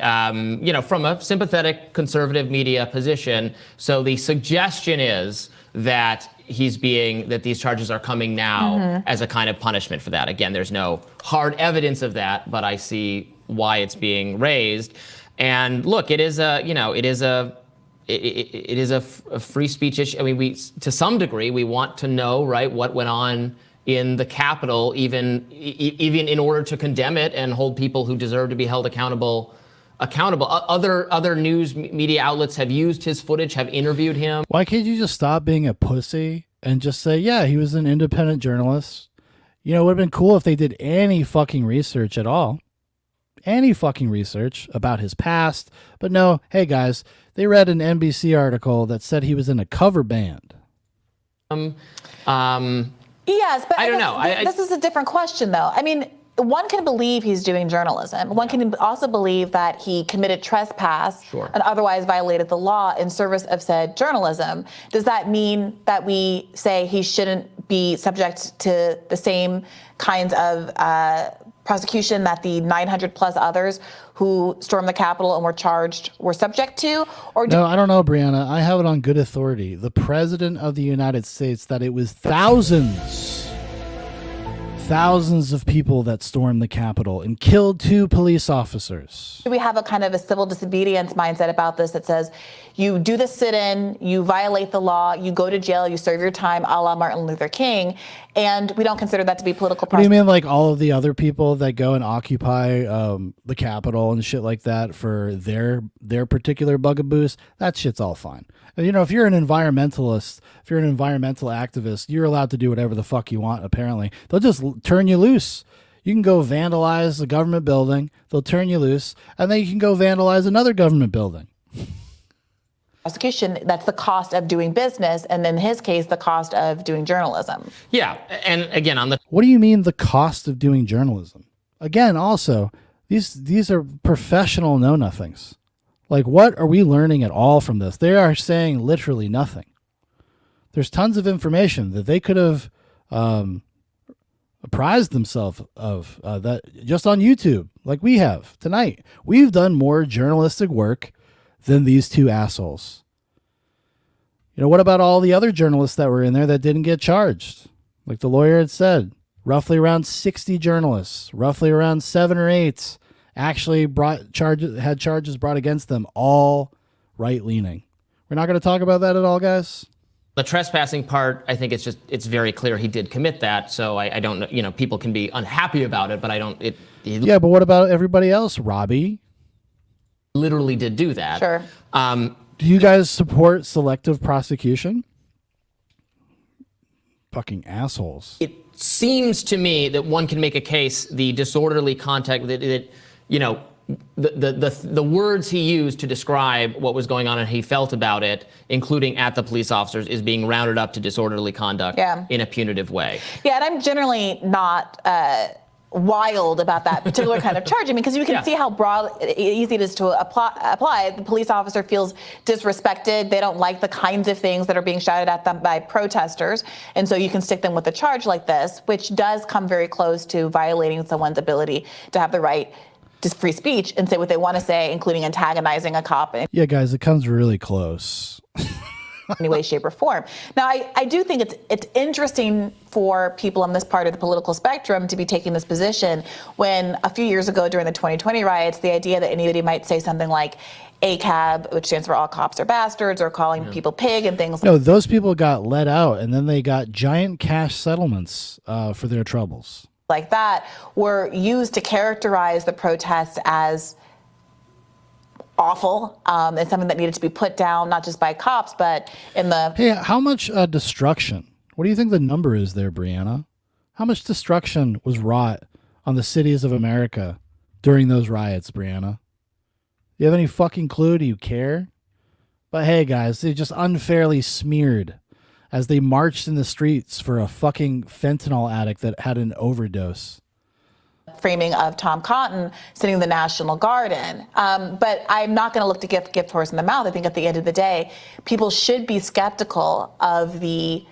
Speaker 7: from a sympathetic conservative media position. So the suggestion is that that these charges are coming now as a kind of punishment for that. Again, there's no hard evidence of that, but I see why it's being raised. And look, it is a free speech issue. I mean, to some degree, we want to know, right, what went on in the Capitol, even in order to condemn it and hold people who deserve to be held accountable. Other news media outlets have used his footage, have interviewed him.
Speaker 1: Why can't you just stop being a pussy and just say, yeah, he was an independent journalist? You know, it would have been cool if they did any fucking research at all. Any fucking research about his past. But no, hey guys, they read an NBC article that said he was in a cover band.
Speaker 8: Yes, but
Speaker 7: I don't know.
Speaker 8: This is a different question, though. I mean, one can believe he's doing journalism. One can also believe that he committed trespass and otherwise violated the law in service of said journalism. Does that mean that we say he shouldn't be subject to the same kinds of prosecution that the 900 plus others who stormed the Capitol and were charged were subject to? Or
Speaker 1: no, I don't know, Brianna. I have it on good authority. The President of the United States that it was thousands of people that stormed the Capitol and killed 2 police officers.
Speaker 8: Do we have a kind of a civil disobedience mindset about this that says you do the sit-in, you violate the law, you go to jail, you serve your time, a la Martin Luther King, and we don't consider that to be political
Speaker 1: What do you mean, like all of the other people that go and occupy the Capitol and shit like that for their particular bugaboos? That shit's all fine. You know, if you're an environmentalist, if you're an environmental activist, you're allowed to do whatever the fuck you want, apparently. They'll just turn you loose. You can go vandalize a government building, they'll turn you loose, and then you can go vandalize another government building.
Speaker 8: Prosecution, that's the cost of doing business, and in his case, the cost of doing journalism.
Speaker 7: Yeah, and again,
Speaker 1: What do you mean the cost of doing journalism? Again, also, these are professional know-nothings. Like, what are we learning at all from this? They are saying literally nothing. There's tons of information that they could have apprised themselves of that just on YouTube, like we have tonight. We've done more journalistic work than these 2 assholes. You know, what about all the other journalists that were in there that didn't get charged? Like the lawyer had said, roughly around 60 journalists, roughly around 7 or 8 actually had charges brought against them, all right-leaning. We're not going to talk about that at all, guys?
Speaker 7: The trespassing part, I think it's very clear he did commit that. So I don't know, you know, people can be unhappy about it, but I don't,
Speaker 1: yeah, but what about everybody else, Robbie?
Speaker 7: Literally did do that.
Speaker 8: Sure.
Speaker 1: Do you guys support selective prosecution? Fucking assholes.
Speaker 7: It seems to me that one can make a case, the disorderly conduct that you know, the words he used to describe what was going on and he felt about it, including at the police officers, is being rounded up to disorderly conduct in a punitive way.
Speaker 8: Yeah, and I'm generally not wild about that particular kind of charge. I mean, because you can see how easy it is to apply. The police officer feels disrespected. They don't like the kinds of things that are being shouted at them by protesters. And so you can stick them with a charge like this, which does come very close to violating someone's ability to have the right just free speech and say what they want to say, including antagonizing a cop in
Speaker 1: Yeah, guys, it comes really close.
Speaker 8: any way, shape, or form. Now, I do think it's interesting for people on this part of the political spectrum to be taking this position when a few years ago during the 2020 riots, the idea that anybody might say something like ACAB, which stands for all cops are bastards, or calling people pig and things
Speaker 1: No, those people got let out, and then they got giant cash settlements for their troubles.
Speaker 8: like that, were used to characterize the protests as awful and something that needed to be put down, not just by cops, but in the...
Speaker 1: Hey, how much destruction? What do you think the number is there, Brianna? How much destruction was wrought on the cities of America during those riots, Brianna? You have any fucking clue? Do you care? But hey, guys, they just unfairly smeared as they marched in the streets for a fucking fentanyl addict that had an overdose.
Speaker 8: framing of Tom Cotton sitting the National Guard in. But I'm not going to look to gift horse in the mouth. I think at the end of the day, people should be skeptical of the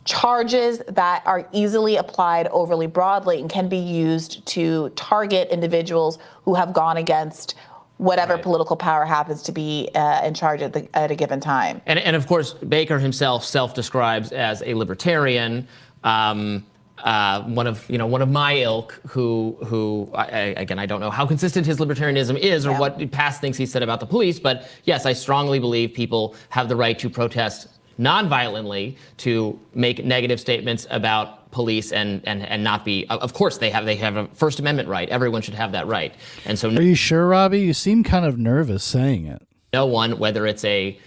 Speaker 8: charges that are easily applied overly broadly and can be used to target individuals who have gone against whatever political power happens to be in charge at a given time.
Speaker 7: And of course, Baker himself self-describes as a libertarian. One of my ilk, who again, I don't know how consistent his libertarianism is or what past things he said about the police, but yes, I strongly believe people have the right to protest non-violently, to make negative statements about police and not be. Of course, they have a First Amendment right. Everyone should have that right. And so,
Speaker 1: Are you sure, Robbie? You seem kind of nervous saying it.
Speaker 7: no one, whether it's a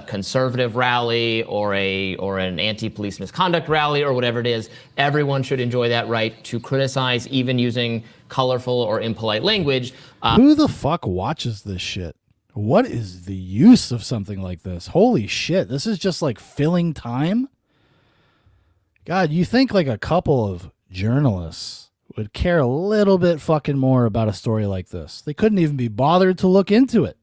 Speaker 7: conservative rally or an anti-police misconduct rally or whatever it is, everyone should enjoy that right to criticize, even using colorful or impolite language.
Speaker 1: Who the fuck watches this shit? What is the use of something like this? Holy shit, this is just like filling time? God, you think like a couple of journalists would care a little bit fucking more about a story like this. They couldn't even be bothered to look into it.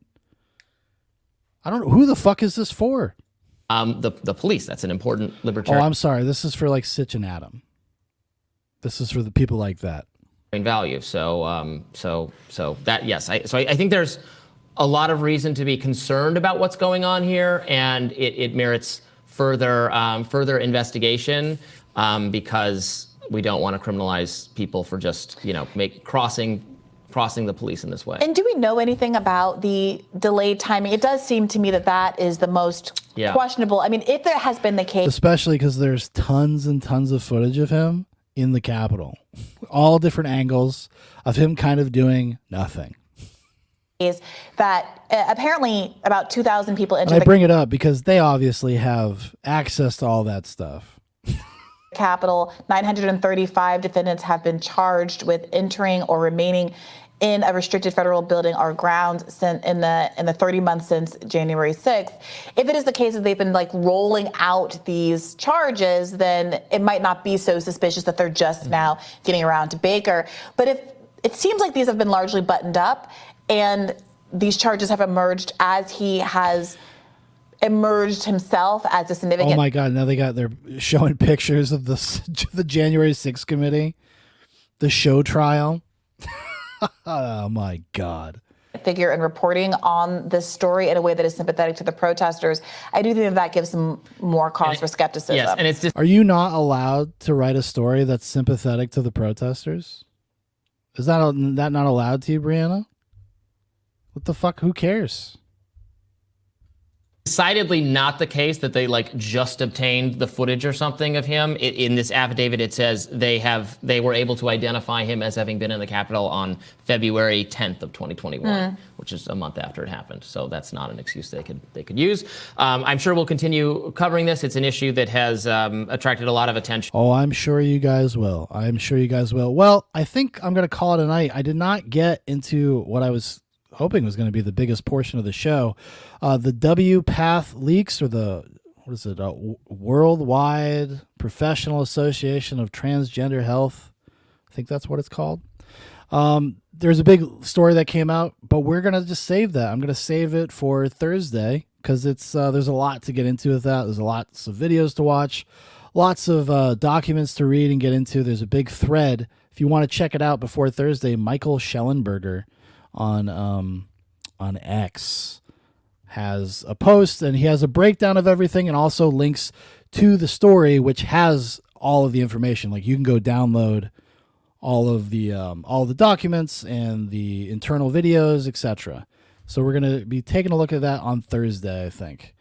Speaker 1: I don't know. Who the fuck is this for?
Speaker 7: The police. That's an important
Speaker 1: Oh,
Speaker 7: libertarian
Speaker 1: I'm sorry. This is for like Sitch and Adam. This is for the people like that.
Speaker 7: value. So that, yes. I think there's a lot of reason to be concerned about what's going on here, and it merits further investigation because we don't want to criminalize people for just crossing the police in this way.
Speaker 8: And do we know anything about the delayed timing? It does seem to me that is the most questionable. I mean, if there has been the case,
Speaker 1: especially because there's tons and tons of footage of him in the Capitol, all different angles of him kind of doing nothing.
Speaker 8: is that apparently about 2,000 people
Speaker 1: And
Speaker 8: entered
Speaker 1: I bring it up because they obviously have access to all that stuff.
Speaker 8: the Capitol. 935 defendants have been charged with entering or remaining in a restricted federal building or grounds in the 30 months since January 6th. If it is the case that they've been like rolling out these charges, then it might not be so suspicious that they're just now getting around to Baker. But if it seems like these have been largely buttoned up, and these charges have emerged as he has emerged himself as a significant...
Speaker 1: Oh my God, now they're showing pictures of the January 6th committee, the show trial. Oh my God.
Speaker 8: Figure and reporting on this story in a way that is sympathetic to the protesters. I do think that gives them more cause for skepticism.
Speaker 7: Yes, and it's just...
Speaker 1: Are you not allowed to write a story that's sympathetic to the protesters? Is that not allowed to you, Brianna? What the fuck? Who cares?
Speaker 7: Decidedly not the case that they just obtained the footage or something of him. In this affidavit, it says they were able to identify him as having been in the Capitol on February 10th of 2021, which is a month after it happened. So that's not an excuse they could use. I'm sure we'll continue covering this. It's an issue that has attracted a lot of attention.
Speaker 1: Oh, I'm sure you guys will. Well, I think I'm going to call it a night. I did not get into what I was hoping was going to be the biggest portion of the show. The WPATH leaks, or Worldwide Professional Association of Transgender Health. I think that's what it's called. There's a big story that came out, but we're going to just save that. I'm going to save it for Thursday because there's a lot to get into with that. There's lots of videos to watch, lots of documents to read and get into. There's a big thread if you want to check it out before Thursday, Michael Schellenberger on X has a post, and he has a breakdown of everything and also links to the story, which has all of the information. Like, you can go download all the documents and the internal videos, etc. So we're going to be taking a look at that on Thursday, I think.